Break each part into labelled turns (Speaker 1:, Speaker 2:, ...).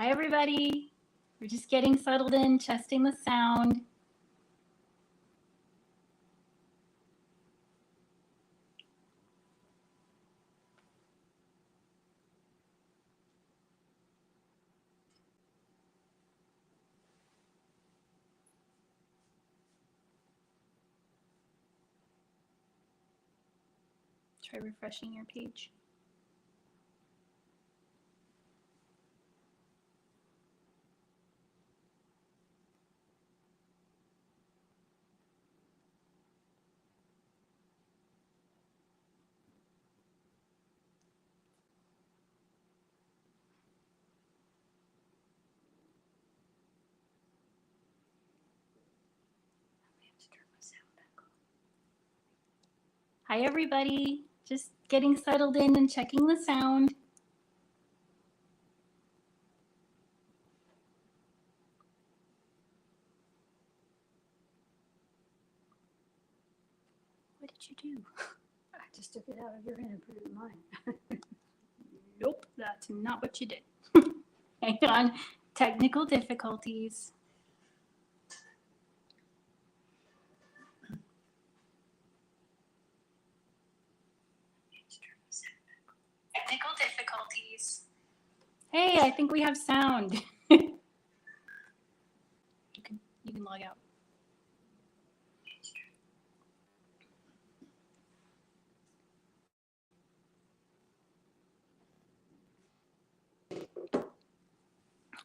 Speaker 1: Hi, everybody. We're just getting settled in, testing the sound. Try refreshing your page. Hi, everybody. Just getting settled in and checking the sound. What did you do?
Speaker 2: I just took it out of your hand and put it in mine.
Speaker 1: Nope, that's not what you did. Hang on. Technical difficulties. Technical difficulties. Hey, I think we have sound. You can log out.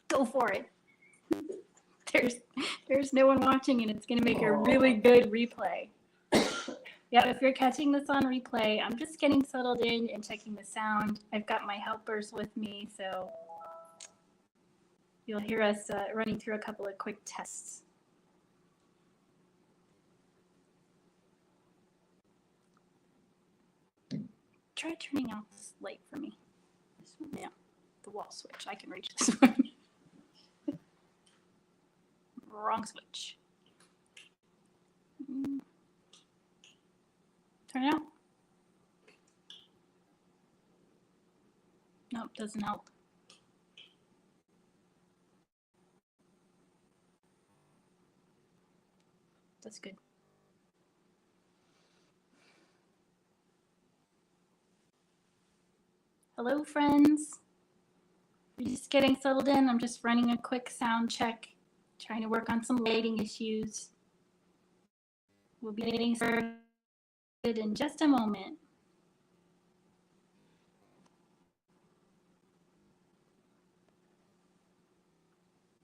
Speaker 1: Go for it. There's no one watching, and it's going to make a really good replay. Yeah, if you're catching this on replay, I'm just getting settled in and checking the sound. I've got my helpers with me, so you'll hear us running through a couple of quick tests. Try turning off this light for me. This one? Yeah, the wall switch. I can reach this one. Wrong switch. Turn it out. Nope, doesn't help. That's good. Hello, friends. We're just getting settled in. I'm just running a quick sound check, trying to work on some lighting issues. We'll be getting started in just a moment.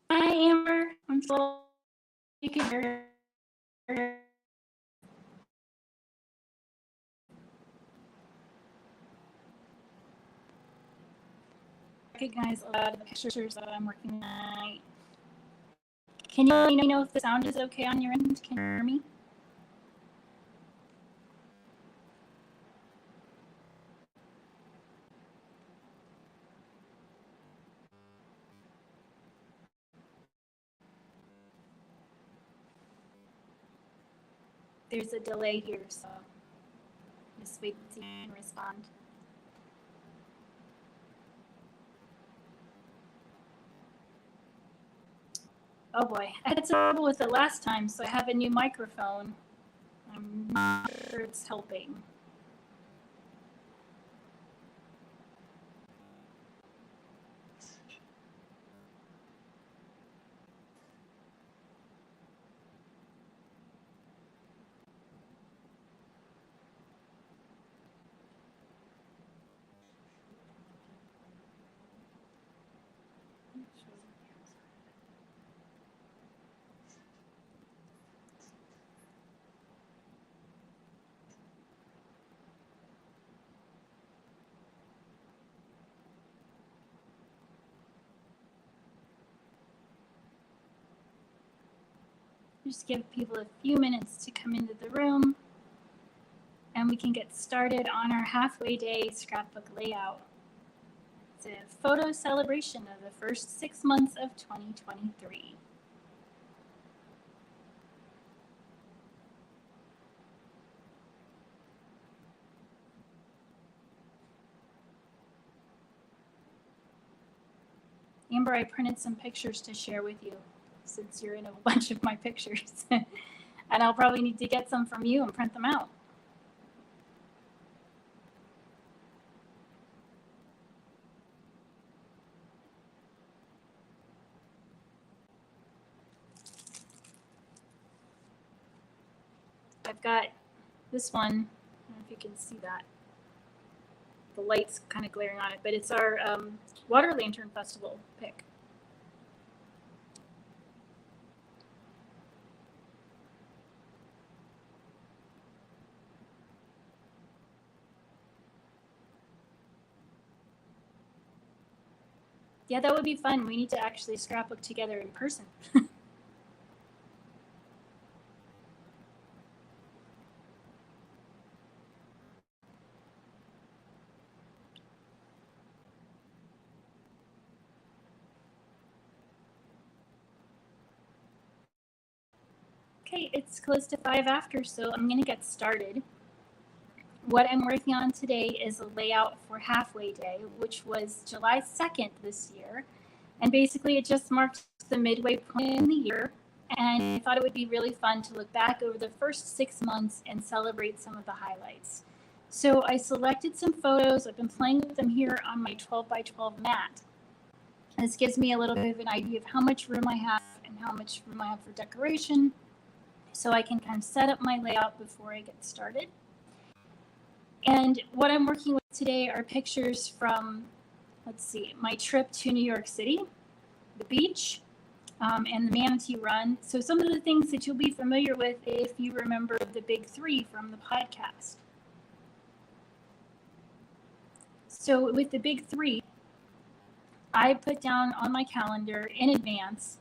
Speaker 1: Hi, Amber. I'm so you can hear her. Recognize a lot of the pictures that I'm working on tonight. Can you let me know if the sound is okay on your end? Can you hear me? There's a delay here, so just wait to see if you can respond. Oh boy, I had some trouble with it last time, so I have a new microphone. I'm not sure it's helping. Just give people a few minutes to come into the room, and we can get started on our halfway day scrapbook layout. It's a photo celebration of the first 6 months of 2023. Amber, I printed some pictures to share with you since you're in a bunch of my pictures. And I'll probably need to get some from you and print them out. I've got this one. I don't know if you can see that. The light's kind of glaring on it, but it's our Water Lantern Festival pick. Yeah, that would be fun. We need to actually scrapbook together in person. Okay, it's close to 5 after, so I'm gonna get started. What I'm working on today is a layout for Halfway Day, which was July 2nd this year. And basically it just marks the midway point in the year. And I thought it would be really fun to look back over the first 6 months and celebrate some of the highlights. So I selected some photos. I've been playing with them here on my 12 by 12 mat. This gives me a little bit of an idea of how much room I have and how much room I have for decoration. So I can kind of set up my layout before I get started. And what I'm working with today are pictures from, let's see, my trip to New York City, the beach, and the Manatee Run. So some of the things that you'll be familiar with if you remember the big three from the podcast. So with the big three, I put down on my calendar in advance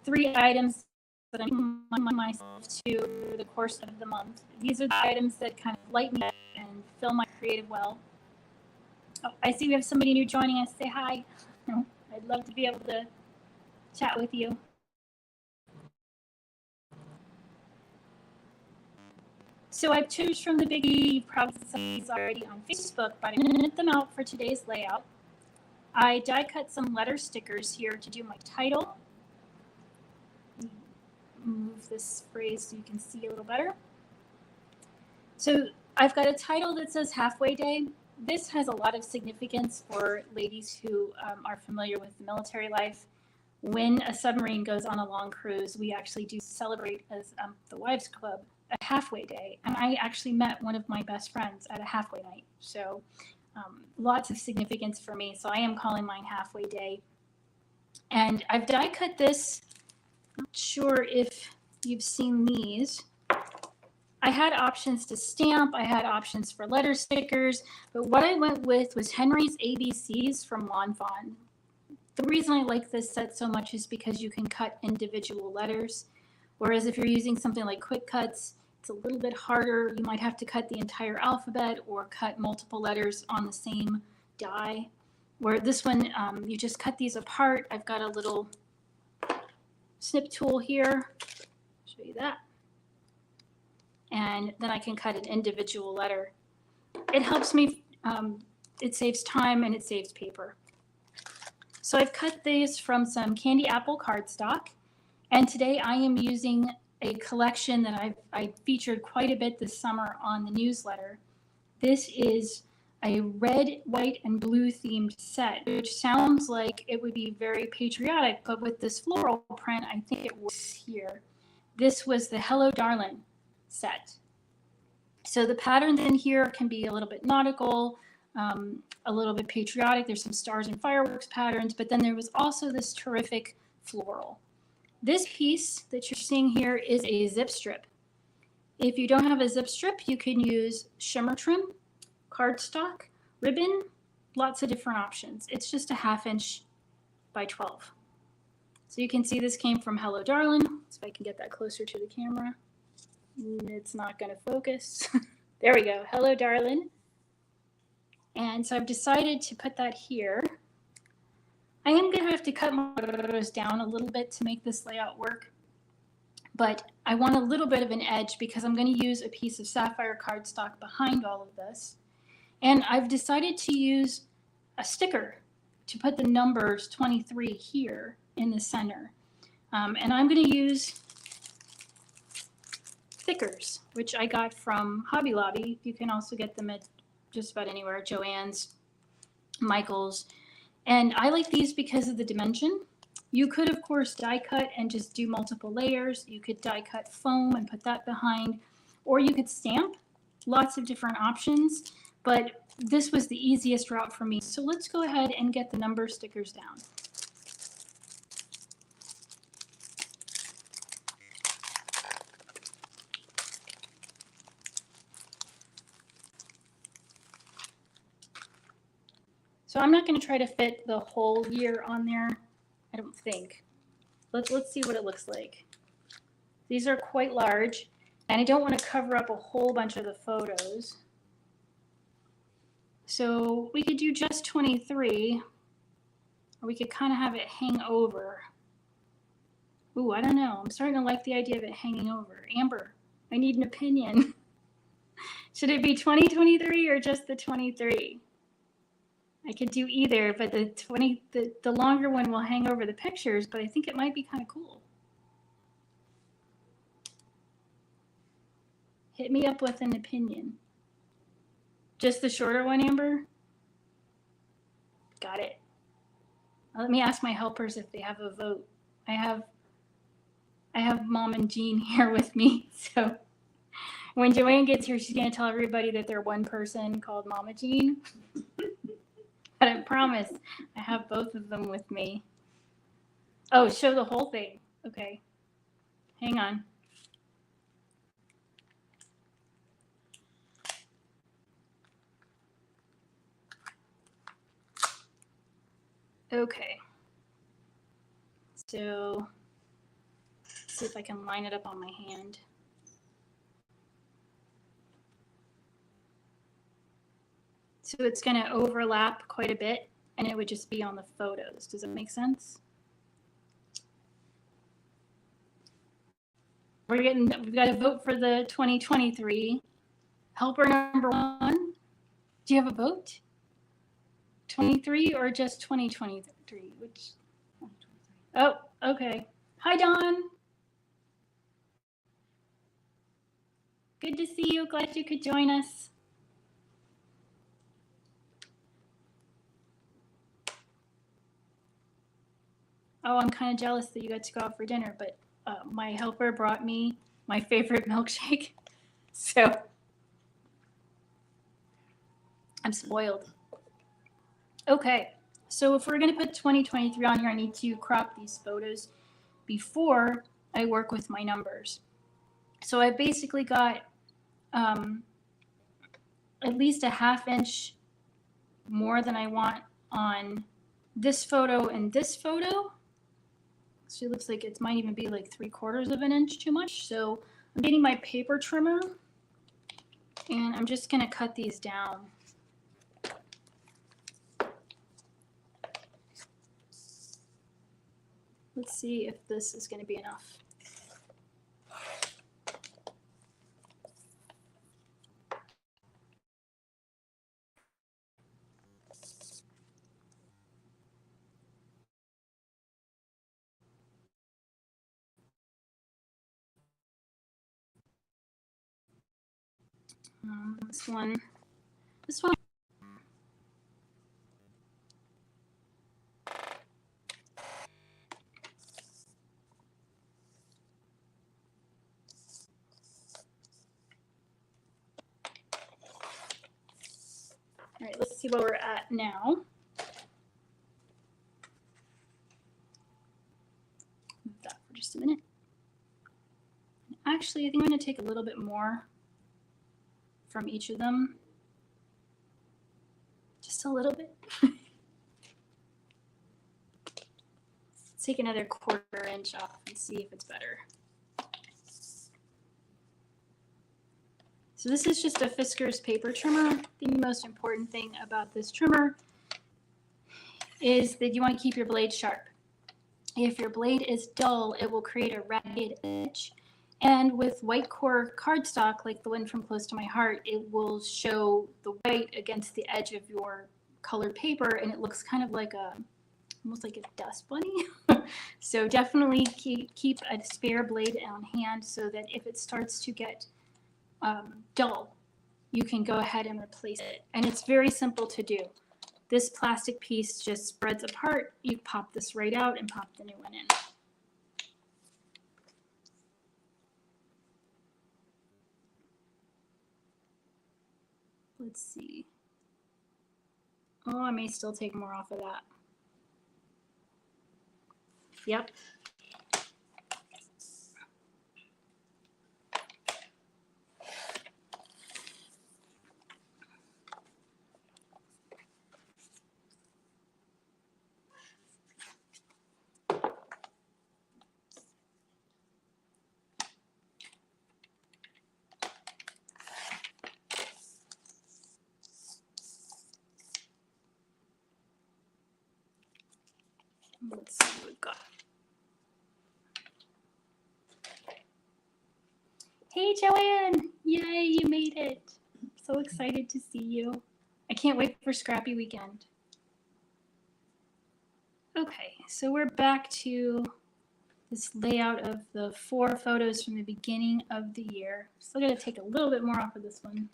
Speaker 1: 3 items that I'm myself to the course of the month. These are the items that kind of light me up and fill my creative well. Oh, I see we have somebody new joining us. Say hi. I'd love to be able to chat with you. So I chose from the big, you've probably seen these already on Facebook, but I'm going to knit them out for today's layout. I die cut some letter stickers here to do my title. Move this phrase so you can see a little better. So I've got a title that says Halfway Day. This has a lot of significance for ladies who are familiar with the military life. When a submarine goes on a long cruise, we actually do celebrate as the Wives Club a halfway day. And I actually met one of my best friends at a halfway night. So lots of significance for me. So I am calling mine Halfway Day. And I've die cut this. Not sure if you've seen these. I had options to stamp, I had options for letter stickers, but what I went with was Henry's ABCs from Lawn Fawn. The reason I like this set so much is because you can cut individual letters, whereas if you're using something like Quick Cuts, it's a little bit harder. You might have to cut the entire alphabet or cut multiple letters on the same die, where this one, you just cut these apart. I've got a little snip tool here, show you that. And then I can cut an individual letter. It helps me, it saves time and it saves paper. So I've cut these from some candy apple cardstock. And today I am using a collection that I featured quite a bit this summer on the newsletter. This is a red, white, and blue themed set, which sounds like it would be very patriotic, but with this floral print, I think it works here. This was the Hello Darlin' set. So the patterns in here can be a little bit nautical, a little bit patriotic. There's some stars and fireworks patterns, but then there was also this terrific floral. This piece that you're seeing here is a zip strip. If you don't have a zip strip, you can use shimmer trim, cardstock, ribbon, lots of different options. It's just a 1/2 inch by 12. So you can see this came from Hello Darlin'. So if I can get that closer to the camera. It's not going to focus. There we go. Hello Darlin'. And so I've decided to put that here. I am going to have to cut my photos down a little bit to make this layout work. But I want a little bit of an edge because I'm going to use a piece of sapphire cardstock behind all of this. And I've decided to use a sticker to put the numbers 23 here in the center. And I'm going to use thickers, which I got from Hobby Lobby. You can also get them at just about anywhere, Joann's, Michael's. And I like these because of the dimension. You could, of course, die cut and just do multiple layers. You could die cut foam and put that behind, or you could stamp. Lots of different options, but this was the easiest route for me. So let's go ahead and get the number stickers down. So I'm not going to try to fit the whole year on there, I don't think. Let's see what it looks like. These are quite large, and I don't want to cover up a whole bunch of the photos. So we could do just 23, or we could kind of have it hang over. Ooh, I don't know. I'm starting to like the idea of it hanging over. Amber, I need an opinion. Should it be 2023 or just the 23? I could do either, but the longer one will hang over the pictures, but I think it might be kind of cool. Hit me up with an opinion. Just the shorter one, Amber? Got it. Let me ask my helpers if they have a vote. I have Mom and Jean here with me, so when Joanne gets here, she's gonna tell everybody that they're one person called Mama Jean. But I promise I have both of them with me. Oh, show the whole thing. Okay. Hang on. Okay. So, let's see if I can line it up on my hand. So it's going to overlap quite a bit, and it would just be on the photos. Does it make sense? We've got to vote for the 2023. Helper number 1. Do you have a vote? 23 or just 2023? Which? Oh, okay. Hi, Dawn. Good to see you. Glad you could join us. Oh, I'm kind of jealous that you got to go out for dinner, but my helper brought me my favorite milkshake. So I'm spoiled. Okay, so if we're going to put 2023 on here, I need to crop these photos before I work with my numbers. So I basically got at least a ½ inch more than I want on this photo and this photo. So it looks like it might even be like 3/4 of an inch too much. So I'm getting my paper trimmer and I'm just going to cut these down. Let's see if this is going to be enough. This one. All right, let's see where we're at now. Move that for just a minute. Actually, I think I'm going to take a little bit more from each of them. Just a little bit. Let's take another 1/4 inch off and see if it's better. So this is just a Fiskars paper trimmer. The most important thing about this trimmer is that you want to keep your blade sharp. If your blade is dull, it will create a ragged edge. And with white core cardstock, like the one from Close to My Heart, it will show the white against the edge of your colored paper, and it looks kind of like almost like a dust bunny. So definitely keep a spare blade on hand so that if it starts to get dull, you can go ahead and replace it. And it's very simple to do. This plastic piece just spreads apart. You pop this right out and pop the new one in. Let's see. Oh, I may still take more off of that. Yep. Let's see what we've got. Hey, Joanne! Yay, you made it. So excited to see you. I can't wait for Scrappy Weekend. Okay, so we're back to this layout of the 4 photos from the beginning of the year. Still gotta take a little bit more off of this one.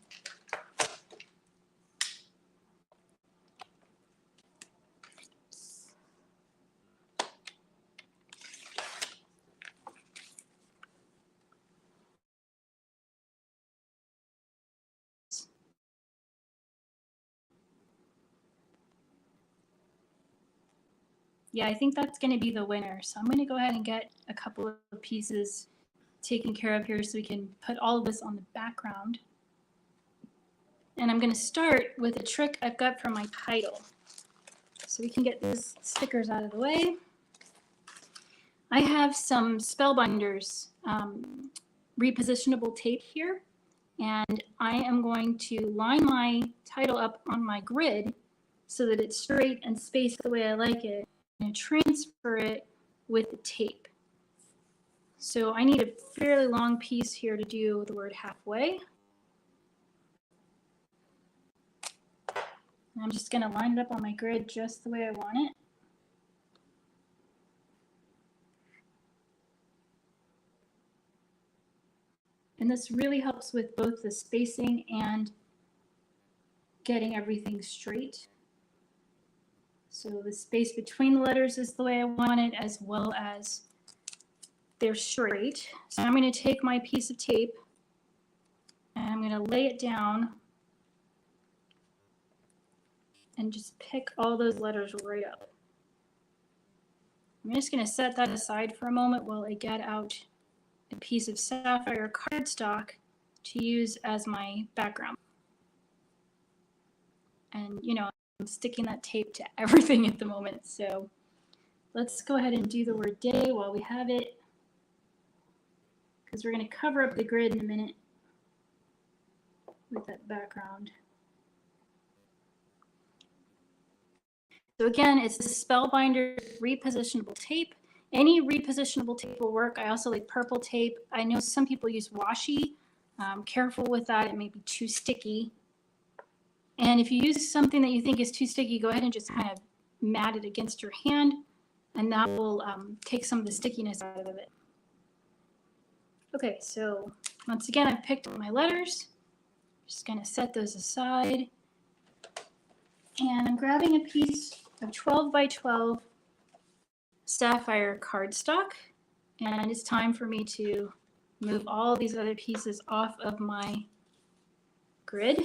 Speaker 1: Yeah, I think that's going to be the winner. So I'm going to go ahead and get a couple of pieces taken care of here so we can put all of this on the background. And I'm going to start with a trick I've got for my title. So we can get these stickers out of the way. I have some Spellbinders repositionable tape here. And I am going to line my title up on my grid so that it's straight and spaced the way I like it, and transfer it with the tape. So I need a fairly long piece here to do the word halfway. And I'm just going to line it up on my grid just the way I want it. And this really helps with both the spacing and getting everything straight. So the space between the letters is the way I want it, as well as they're straight. So I'm going to take my piece of tape and I'm going to lay it down and just pick all those letters right up. I'm just going to set that aside for a moment while I get out a piece of sapphire cardstock to use as my background. And you know, I'm sticking that tape to everything at the moment. So let's go ahead and do the word day while we have it, because we're going to cover up the grid in a minute with that background. So again, it's the Spellbinder repositionable tape. Any repositionable tape will work. I also like purple tape. I know some people use washi. Careful with that. It may be too sticky. And if you use something that you think is too sticky, go ahead and just kind of mat it against your hand, and that will take some of the stickiness out of it. Okay, so once again, I've picked my letters. Just going to set those aside. And I'm grabbing a piece of 12 by 12 sapphire cardstock. And it's time for me to move all these other pieces off of my grid.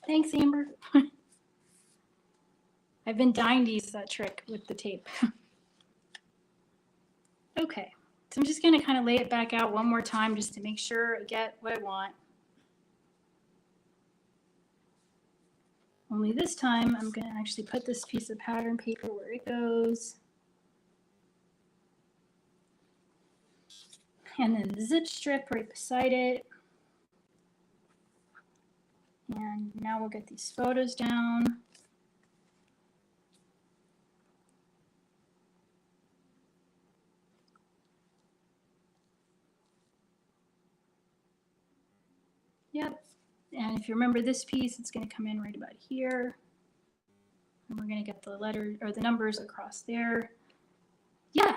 Speaker 1: Thanks, Amber. I've been dying to use that trick with the tape. Okay, so I'm just going to kind of lay it back out one more time just to make sure I get what I want. Only this time I'm going to actually put this piece of pattern paper where it goes. And then the zip strip right beside it. And now we'll get these photos down. Yep. And if you remember this piece, it's going to come in right about here. And we're going to get the letter or the numbers across there. Yeah,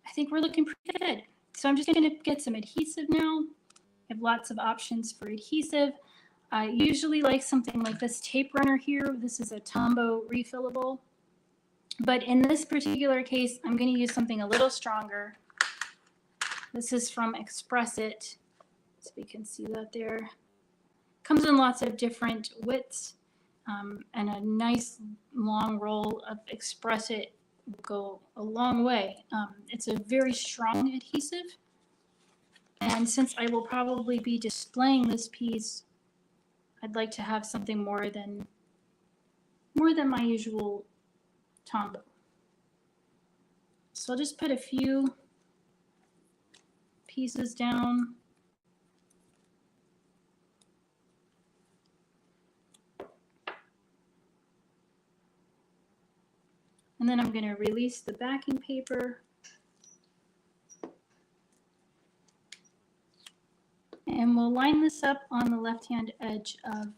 Speaker 1: I think we're looking pretty good. So I'm just going to get some adhesive now. I have lots of options for adhesive. I usually like something like this tape runner here. This is a Tombow refillable. But in this particular case, I'm going to use something a little stronger. This is from Express-It. So we can see that there. Comes in lots of different widths, and a nice long roll of Express-It will go a long way. It's a very strong adhesive. And since I will probably be displaying this piece, I'd like to have something more than my usual Tombow. So I'll just put a few pieces down. And then I'm going to release the backing paper. And we'll line this up on the left-hand edge of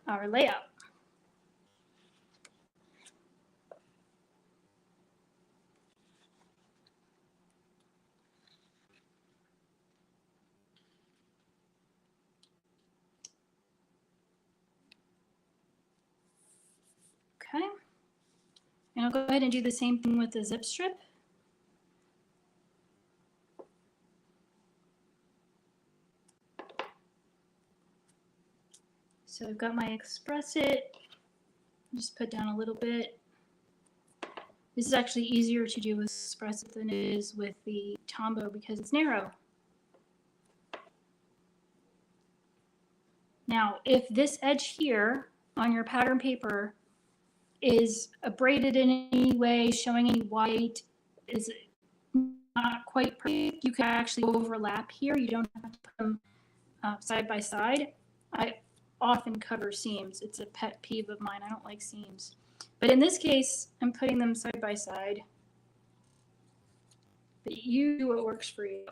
Speaker 1: our layout. Okay. And I'll go ahead and do the same thing with the zip strip. So I've got my Express-It. Just put down a little bit. This is actually easier to do with Express-It than it is with the Tombow because it's narrow. Now, if this edge here on your pattern paper is abraded in any way, showing any white, is not quite perfect, you can actually overlap here. You don't have to put them side by side. I often cover seams. It's a pet peeve of mine. I don't like seams. But in this case, I'm putting them side by side. But you do what works for you.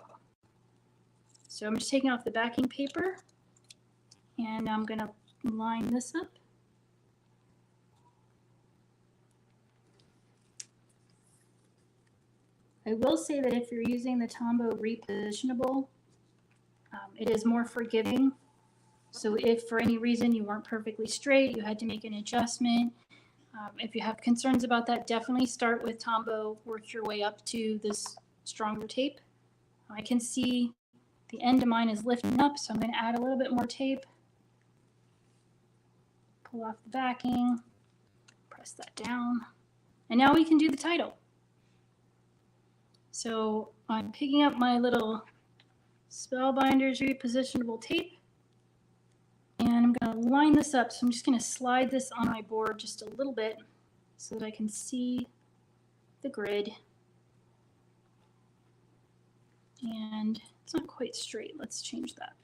Speaker 1: So I'm just taking off the backing paper, and I'm going to line this up. I will say that if you're using the Tombow repositionable, it is more forgiving. So if for any reason you weren't perfectly straight, you had to make an adjustment, if you have concerns about that, definitely start with Tombow, work your way up to this stronger tape. I can see the end of mine is lifting up, so I'm going to add a little bit more tape. Pull off the backing, press that down, and now we can do the title. So I'm picking up my little Spellbinders repositionable tape, and I'm going to line this up. So I'm just going to slide this on my board just a little bit so that I can see the grid. And it's not quite straight. Let's change that.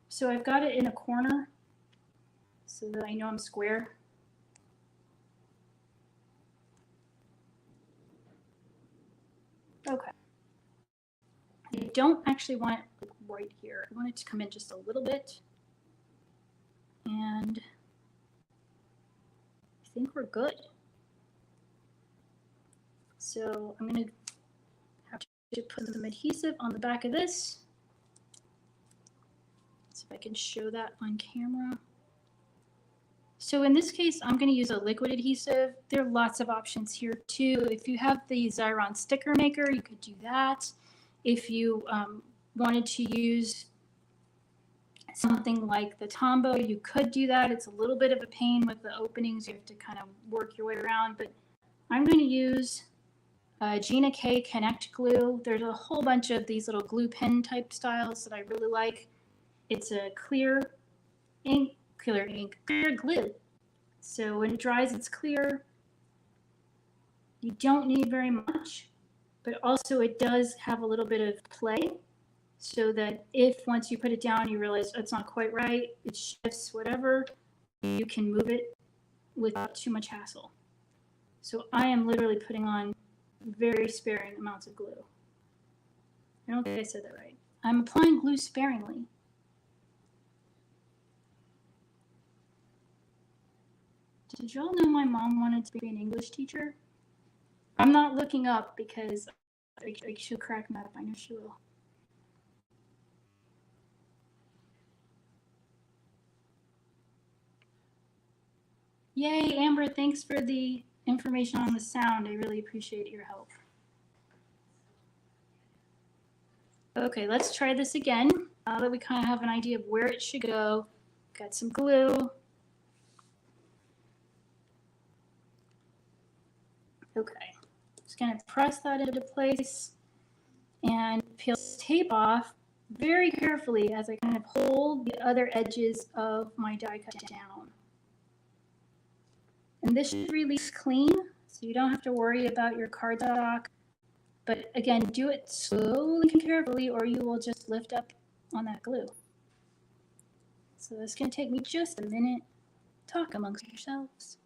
Speaker 1: So I've got it in a corner so that I know I'm square. Okay. I don't actually want it right here. I want it to come in just a little bit. And I think we're good. So I'm going to have to put some adhesive on the back of this. So if I can show that on camera. So in this case, I'm going to use a liquid adhesive. There are lots of options here too. If you have the Xyron sticker maker, you could do that. If you wanted to use something like the Tombow, you could do that. It's a little bit of a pain with the openings. You have to kind of work your way around, but I'm going to use Gina K Connect glue. There's a whole bunch of these little glue pen type styles that I really like. It's a clear glue. So when it dries, it's clear. You don't need very much, but also it does have a little bit of play so that if once you put it down, you realize it's not quite right, it shifts, whatever, you can move it without too much hassle. So I am literally putting on very sparing amounts of glue. I don't think I said that right. I'm applying glue sparingly. Did y'all know my mom wanted to be an English teacher? I'm not looking up because she'll crack me up. I know she will. Yay, Amber, thanks for the information on the sound. I really appreciate your help. Okay, let's try this again. Now that we kind of have an idea of where it should go, got some glue. Okay, just gonna press that into place and peel this tape off very carefully as I kind of hold the other edges of my die cut down. And this should release clean, so you don't have to worry about your cardstock. But again, do it slowly and carefully or you will just lift up on that glue. So this is gonna take me just a minute. Talk amongst yourselves.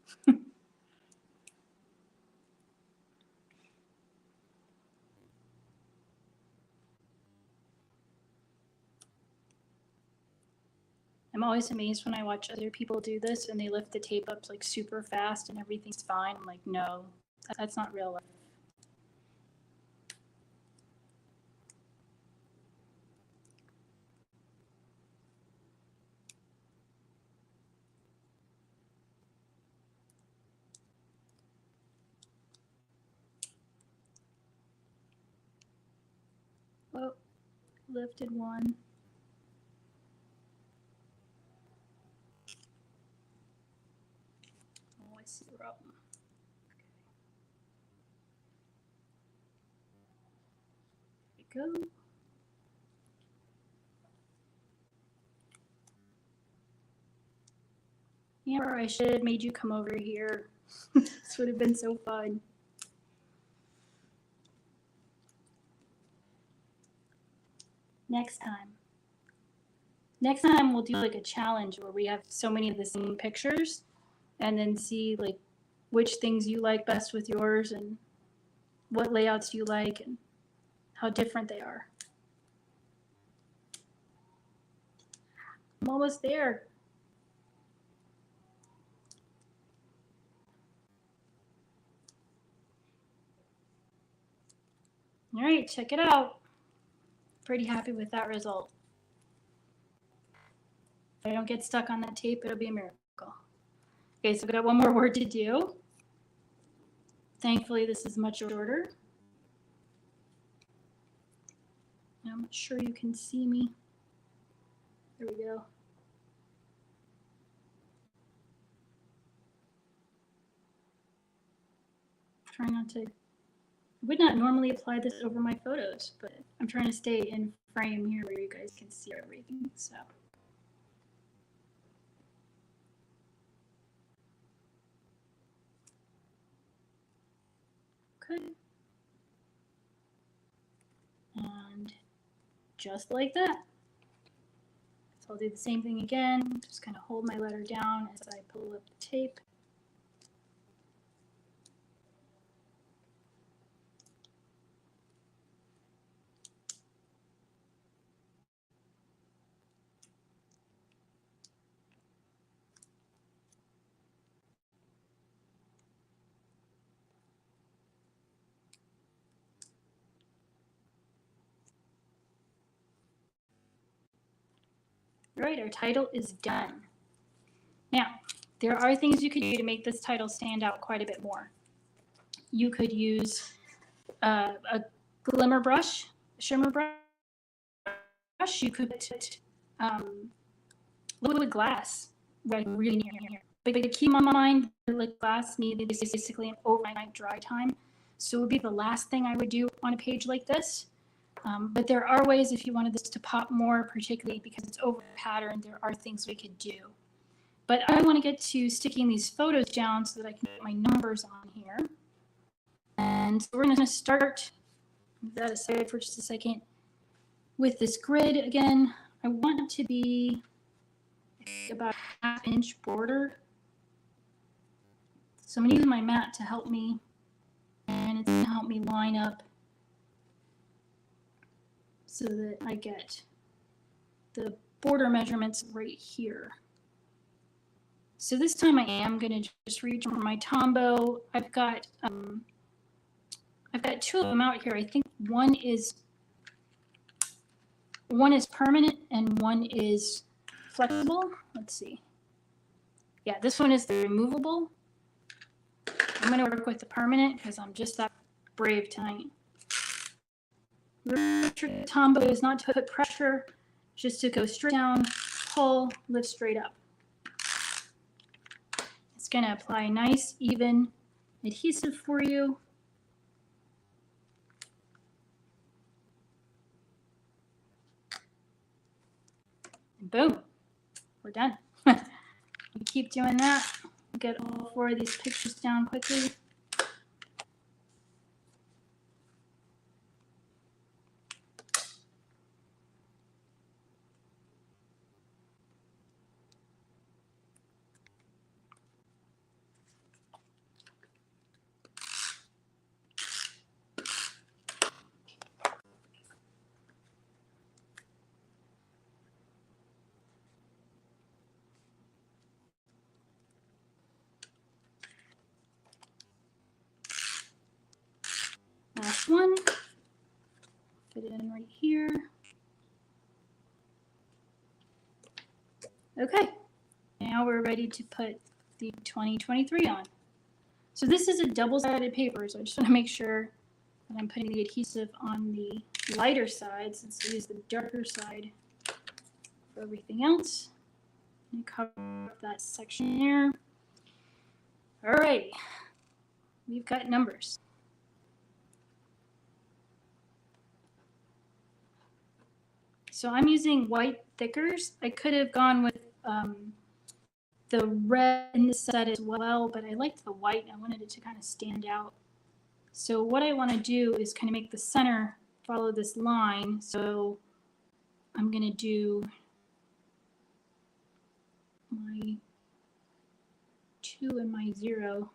Speaker 1: I'm always amazed when I watch other people do this and they lift the tape up like super fast and everything's fine. I'm like, no, that's not real life. Oh, lifted one. Oh, I see the problem. There we go. Amber, I should have made you come over here. This would have been so fun. Next time. Next time we'll do like a challenge where we have so many of the same pictures and then see like which things you like best with yours and what layouts you like and how different they are. I'm almost there. All right, check it out. Pretty happy with that result. If I don't get stuck on that tape, it'll be a miracle. Okay, so we've got one more word to do. Thankfully, this is much shorter. I'm not sure you can see me. There we go. Try not to, I would not normally apply this over my photos, but I'm trying to stay in frame here where you guys can see everything, so. Okay. And just like that. So I'll do the same thing again, just kind of hold my letter down as I pull up the tape. All right, our title is done. Now, there are things you could do to make this title stand out quite a bit more. You could use a glimmer brush, shimmer brush. You could put liquid glass right really near here. But keep in mind, liquid glass needs basically an overnight dry time. So it would be the last thing I would do on a page like this. But there are ways if you wanted this to pop more, particularly because it's over patterned, there are things we could do. But I want to get to sticking these photos down so that I can get my numbers on here. And so we're going to start, move that aside for just a second, with this grid. Again, I want it to be about a 1/2 inch border. So I'm going to use my mat to help me, and it's going to help me line up so that I get the border measurements right here. So this time I am going to just reach for my Tombow. I've got two of them out here. I think one is permanent and one is flexible. Let's see. Yeah, this one is the removable. I'm going to work with the permanent because I'm just that brave tonight. The Tombow is not to put pressure, just to go straight down, pull, lift straight up. It's going to apply nice, even adhesive for you. And boom, we're done. We keep doing that. Get all 4 of these pictures down quickly. Last one. Fit it in right here. Okay, now we're ready to put the 2023 on. So this is a double-sided paper, so I just want to make sure that I'm putting the adhesive on the lighter side, since I use the darker side for everything else. And cover up that section there. All right, we've got numbers. So I'm using white thickers. I could have gone with the red in this set as well, but I liked the white. I wanted it to kind of stand out. So what I want to do is kind of make the center follow this line. So I'm going to do my 2 and my 0.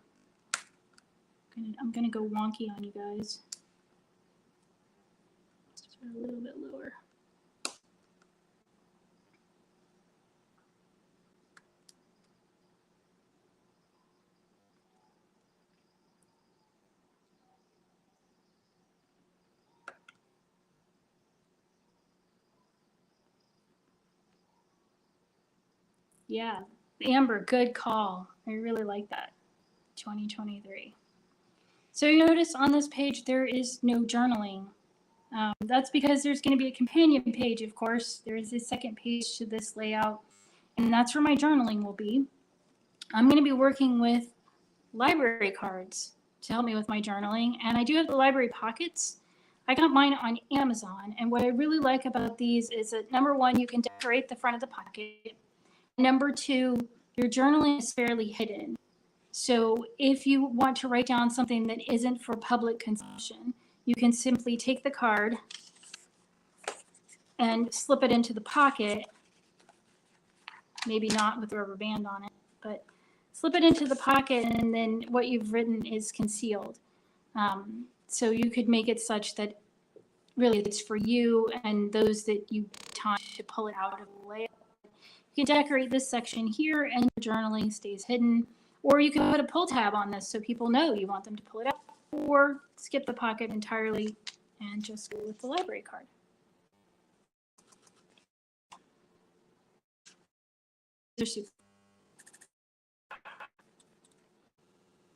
Speaker 1: I'm going to go wonky on you guys. Start a little bit lower. Yeah, Amber, good call. I really like that. 2023. So you notice on this page there is no journaling. That's because there's going to be a companion page, of course. There is a second page to this layout, and that's where my journaling will be. I'm going to be working with library cards to help me with my journaling, and I do have the library pockets. I got mine on Amazon, and what I really like about these is that number 1, you can decorate the front of the pocket. Number 2, your journaling is fairly hidden. So if you want to write down something that isn't for public consumption, you can simply take the card and slip it into the pocket. Maybe not with a rubber band on it, but slip it into the pocket, and then what you've written is concealed. So you could make it such that really it's for you and those that you time to pull it out of the layout. You can decorate this section here and your journaling stays hidden, or you can put a pull tab on this so people know you want them to pull it out, or skip the pocket entirely and just go with the library card. They're super.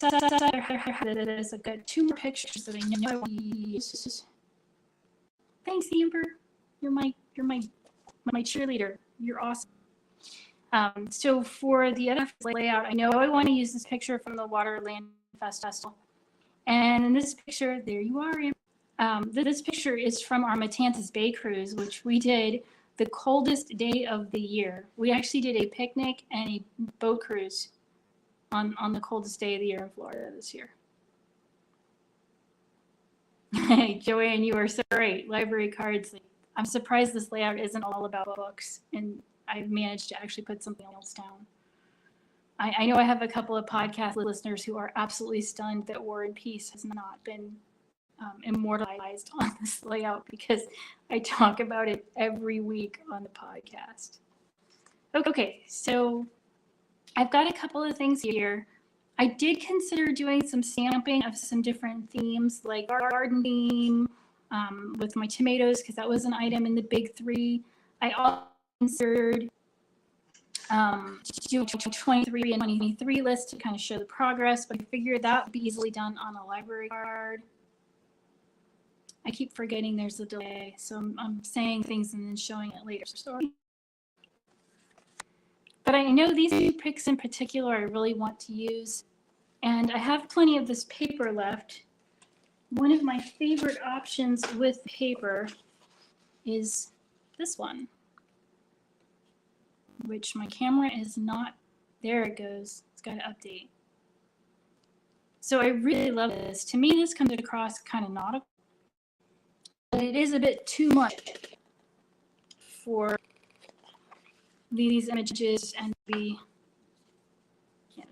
Speaker 1: I've got 2 more pictures that I know I want to use. Thanks, Amber. You're my cheerleader. You're awesome. So for the other layout, I know I want to use this picture from the Waterland Festival. And in this picture, there you are. This picture is from our Matanzas Bay cruise, which we did the coldest day of the year. We actually did a picnic and a boat cruise on the coldest day of the year in Florida this year. Hey, Joanne, you are so right. Library cards. I'm surprised this layout isn't all about books, and I've managed to actually put something else down. I know I have a couple of podcast listeners who are absolutely stunned that War and Peace has not been immortalized on this layout because I talk about it every week on the podcast. Okay, so I've got a couple of things here. I did consider doing some stamping of some different themes, like garden theme with my tomatoes, because that was an item in the big three. I also considered to do a 23 and 23 list to kind of show the progress, but I figured that would be easily done on a library card. I keep forgetting there's a delay, so I'm saying things and then showing it later. Sorry. But I know these two picks in particular I really want to use, and I have plenty of this paper left. One of my favorite options with paper is this one, which my camera is not, there it goes, it's got to update. So I really love this. To me, this comes across kind of nautical, but it is a bit too much for these images and be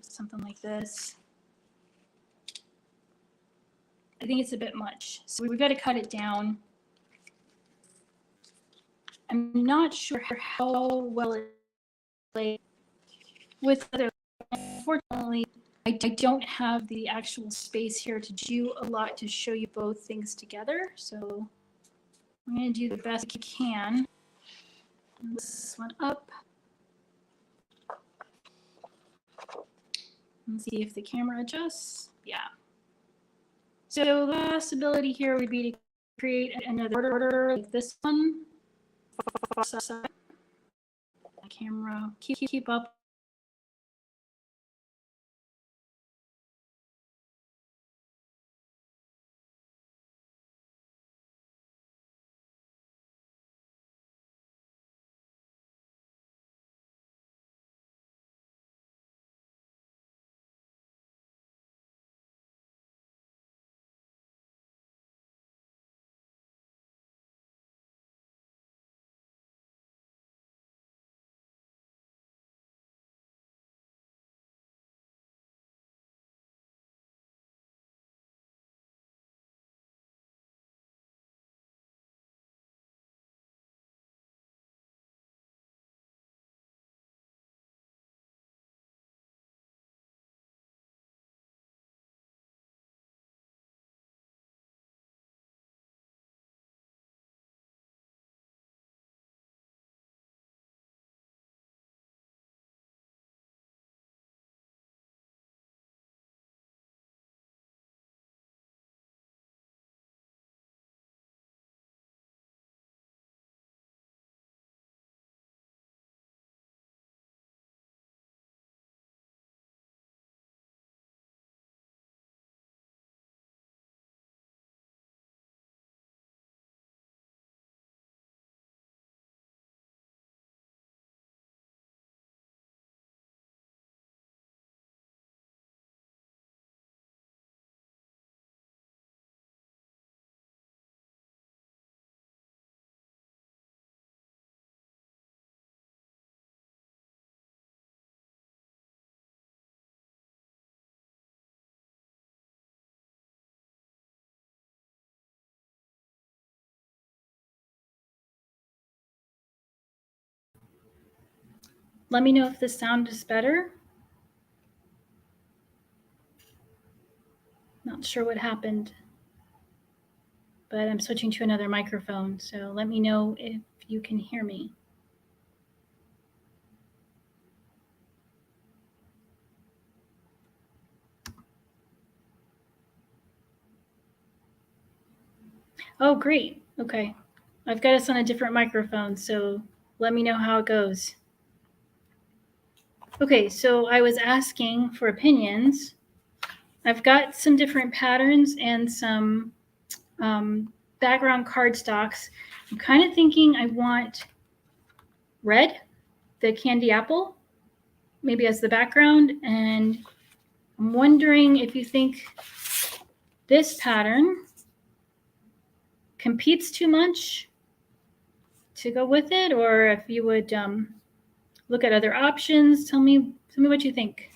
Speaker 1: something like this. I think it's a bit much, so we've got to cut it down. I'm not sure how well it plays with other. Unfortunately, I don't have the actual space here to do a lot to show you both things together, so I'm going to do the best I can. This one up. Let's see if the camera adjusts. Yeah. So the possibility here would be to create another order like this one. The camera, keep up. Let me know if the sound is better. Not sure what happened, but I'm switching to another microphone, so let me know if you can hear me. Oh, great. Okay. I've got us on a different microphone, so let me know how it goes. Okay, so I was asking for opinions. I've got some different patterns and some background cardstocks. I'm kind of thinking I want red, the candy apple, maybe as the background. And I'm wondering if you think this pattern competes too much to go with it, or if you would look at other options. Tell me what you think.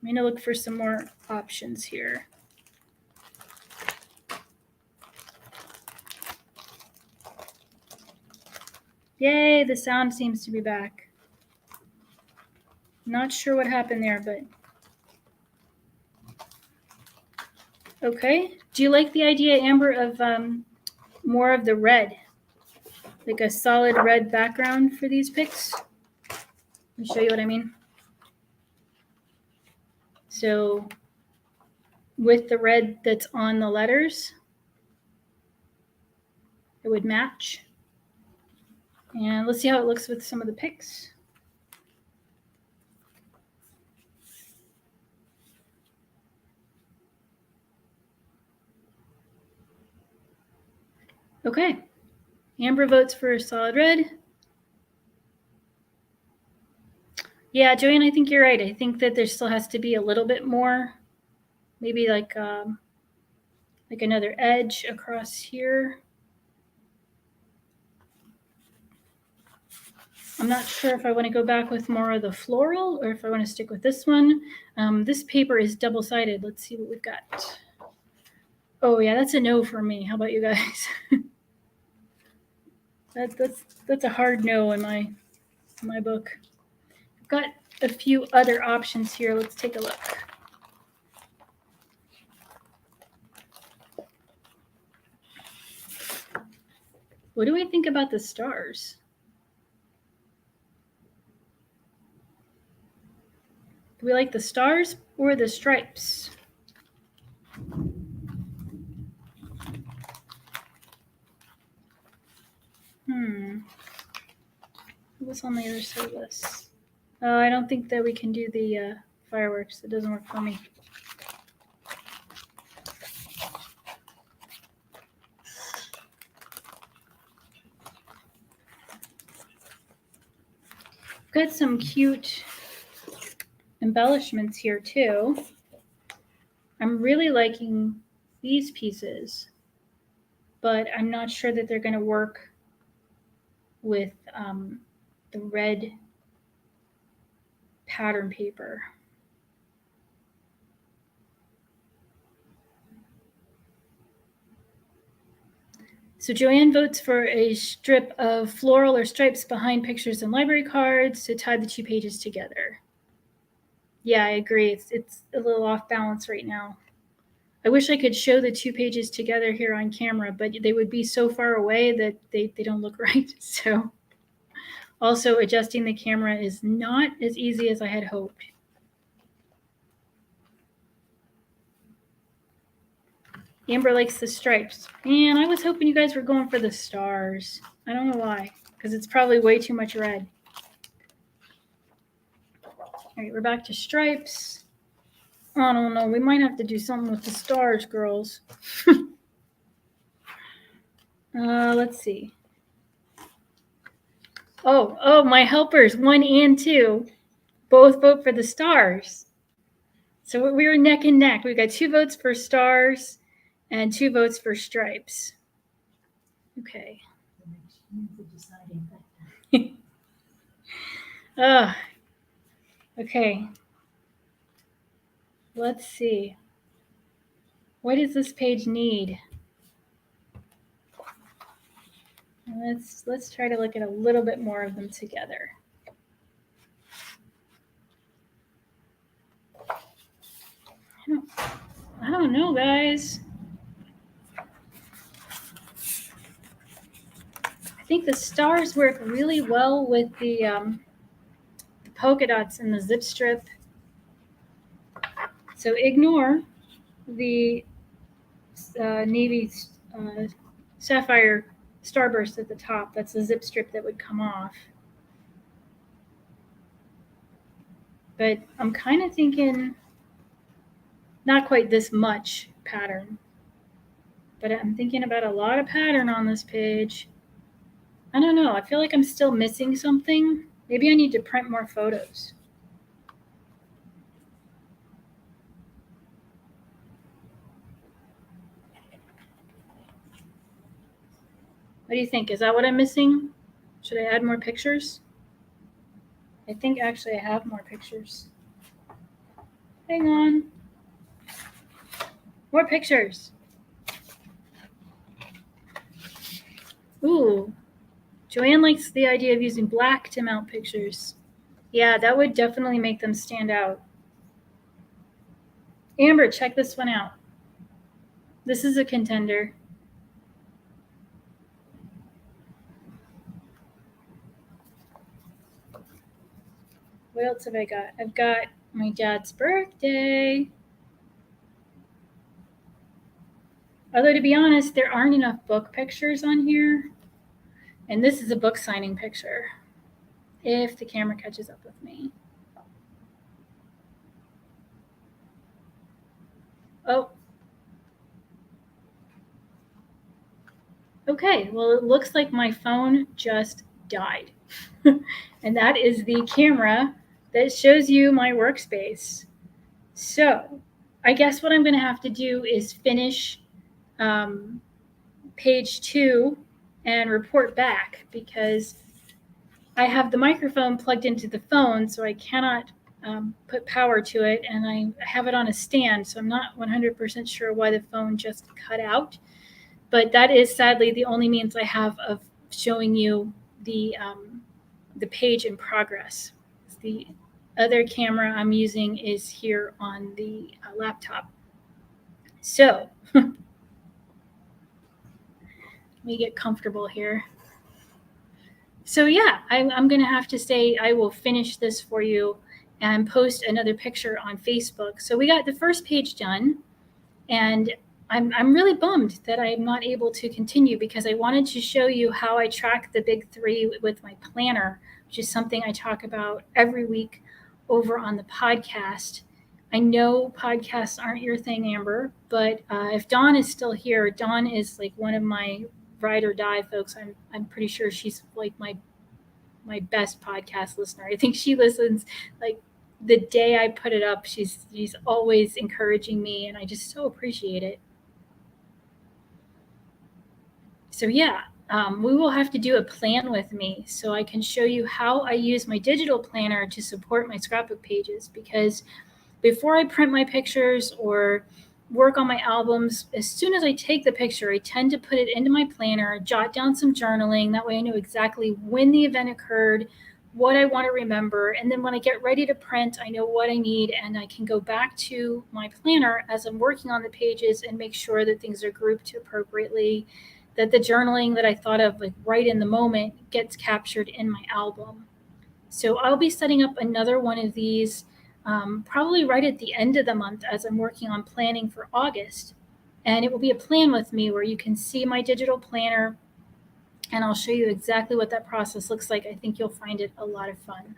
Speaker 1: I'm going to look for some more options here. Yay, the sound seems to be back. Not sure what happened there, but okay. Do you like the idea, Amber, of more of the red? Like a solid red background for these pics? Let me show you what I mean. So with the red that's on the letters, it would match. And let's see how it looks with some of the pics. Okay. Amber votes for solid red. Yeah, Joanne, I think you're right. I think that there still has to be a little bit more, maybe like another edge across here. I'm not sure if I want to go back with more of the floral or if I want to stick with this one. This paper is double-sided. Let's see what we've got. Oh yeah, that's a no for me. How about you guys? That's a hard no in my book. I've got a few other options here. Let's take a look. What do I think about the stars? Do we like the stars or the stripes? What's on the other side of this? Oh, I don't think that we can do the fireworks. It doesn't work for me. Got some cute embellishments here too. I'm really liking these pieces, but I'm not sure that they're going to work with the red pattern paper. So Joanne votes for a strip of floral or stripes behind pictures and library cards to tie the two pages together. Yeah, I agree. It's a little off balance right now. I wish I could show the two pages together here on camera, but they would be so far away that they don't look right. So also adjusting the camera is not as easy as I had hoped. Amber likes the stripes. Man, I was hoping you guys were going for the stars. I don't know why, because it's probably way too much red. All right, we're back to stripes. I don't know. We might have to do something with the stars, girls. Let's see. Oh, my helpers, 1 and 2, both vote for the stars. So we were neck and neck. We got 2 votes for stars and 2 votes for stripes. Okay. Okay. Let's see. What does this page need? Let's try to look at a little bit more of them together. I don't know, guys. I think the stars work really well with the polka dots and the zip strip. So ignore the navy sapphire starburst at the top. That's the zip strip that would come off. But I'm kind of thinking not quite this much pattern, but I'm thinking about a lot of pattern on this page. I don't know. I feel like I'm still missing something. Maybe I need to print more photos. What do you think? Is that what I'm missing? Should I add more pictures? I think actually I have more pictures. Hang on. More pictures. Ooh, Joanne likes the idea of using black to mount pictures. Yeah, that would definitely make them stand out. Amber, check this one out. This is a contender. What else have I got? I've got my dad's birthday. Although, to be honest, there aren't enough book pictures on here. And this is a book signing picture, if the camera catches up with me. Oh. Okay, well, it looks like my phone just died. And that is the camera that shows you my workspace. So I guess what I'm going to have to do is finish page 2 and report back, because I have the microphone plugged into the phone, so I cannot put power to it, and I have it on a stand, so I'm not 100% sure why the phone just cut out. But that is sadly the only means I have of showing you the page in progress. The other camera I'm using is here on the laptop. So let me get comfortable here. So yeah, I'm going to have to say I will finish this for you and post another picture on Facebook. So we got the first page done, and I'm really bummed that I'm not able to continue, because I wanted to show you how I track the big 3 with my planner, which is something I talk about every week over on the podcast. I know podcasts aren't your thing, Amber, but if Dawn is still here, Dawn is like one of my ride or die folks. I'm pretty sure she's like my best podcast listener. I think she listens like the day I put it up. She's always encouraging me, and I just so appreciate it. So yeah, we will have to do a plan with me so I can show you how I use my digital planner to support my scrapbook pages, because before I print my pictures or work on my albums, as soon as I take the picture, I tend to put it into my planner, jot down some journaling. That way I know exactly when the event occurred, what I want to remember. And then when I get ready to print, I know what I need, and I can go back to my planner as I'm working on the pages and make sure that things are grouped appropriately, that the journaling that I thought of like right in the moment gets captured in my album. So I'll be setting up another one of these probably right at the end of the month as I'm working on planning for August. And it will be a plan with me where you can see my digital planner, and I'll show you exactly what that process looks like. I think you'll find it a lot of fun.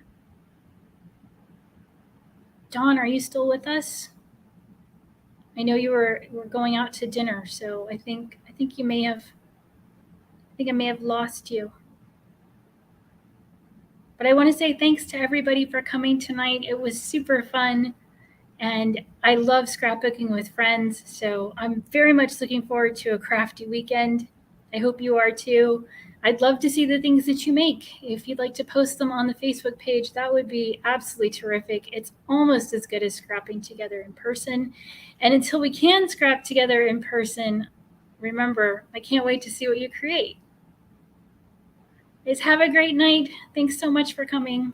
Speaker 1: Dawn, are you still with us? I know you were going out to dinner, so I think I may have lost you. But I want to say thanks to everybody for coming tonight. It was super fun, and I love scrapbooking with friends. So I'm very much looking forward to a crafty weekend. I hope you are too. I'd love to see the things that you make. If you'd like to post them on the Facebook page, that would be absolutely terrific. It's almost as good as scrapping together in person. And until we can scrap together in person, remember, I can't wait to see what you create. Have a great night. Thanks so much for coming.